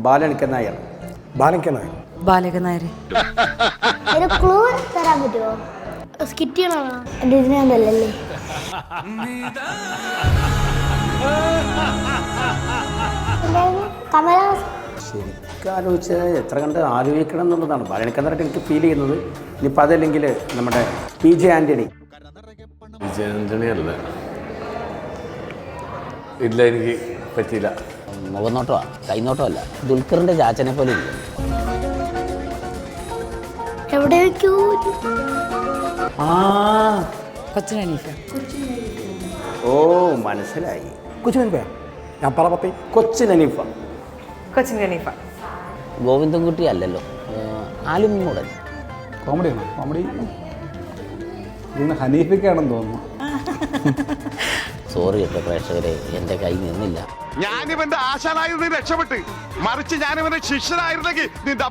ബാലനിക്കൻ നായർ. ബാലനിക്കൻ നായർ. ബാലകൻ നായർ. ഒരു ക്ലൂ തരാൻ പറ്റുമോ? സ്കിറ്റ് ചെയ്യണോ? ഡിസ്നിയാണ്ടല്ലേ? കമലഹാസൻ. ശരിക്കും ആലോചിച്ചാൽ എത്ര കണ്ട് ആലോചിക്കണം എന്നുള്ളതാണ് ബാലനിക്കൻ നായർ എനിക്ക് ഫീൽ ചെയ്യുന്നത്. ഇനിയിപ്പോൾ അതല്ലെങ്കിൽ നമ്മുടെ PJ ആൻ്റണി. PJ ആൻ്റണി അല്ല, ഇല്ല, എനിക്ക് പറ്റിയില്ല. മുഖനോട്ടമാ, കൈനോട്ടമല്ല. ദുൽഖറിന്റെ ചാച്ചനെ പോലെ ഇല്ല. എവിടെയൊക്കെയോ കൊച്ചിൻ ഹനീഫ. ഓ മനസ്സിലായി. കൊച്ചിൻ ഹനീഫ. ഞാൻ പറപ്പത്തി. കൊച്ചിൻ ഹനീഫ. കൊച്ചിൻ ഹനീഫ. ഗോവിന്ദൻകുട്ടി അല്ലല്ലോ, ആലിമൂടൻ. കോമഡിയാണോ? കോമഡി ഇന്ന് ഹനീഫയ്ക്കാണെന്ന് തോന്നുന്നു. സോറി കേട്ടോ പ്രേക്ഷകരെ, എൻ്റെ കൈ നിന്നില്ല. ഞാനിവന്റെ ആശാനായിരുന്നു രക്ഷപ്പെട്ട്, മറിച്ച് ഞാനിവന്റെ ശിഷ്യനായിരുന്നെങ്കിൽ നിന്റെ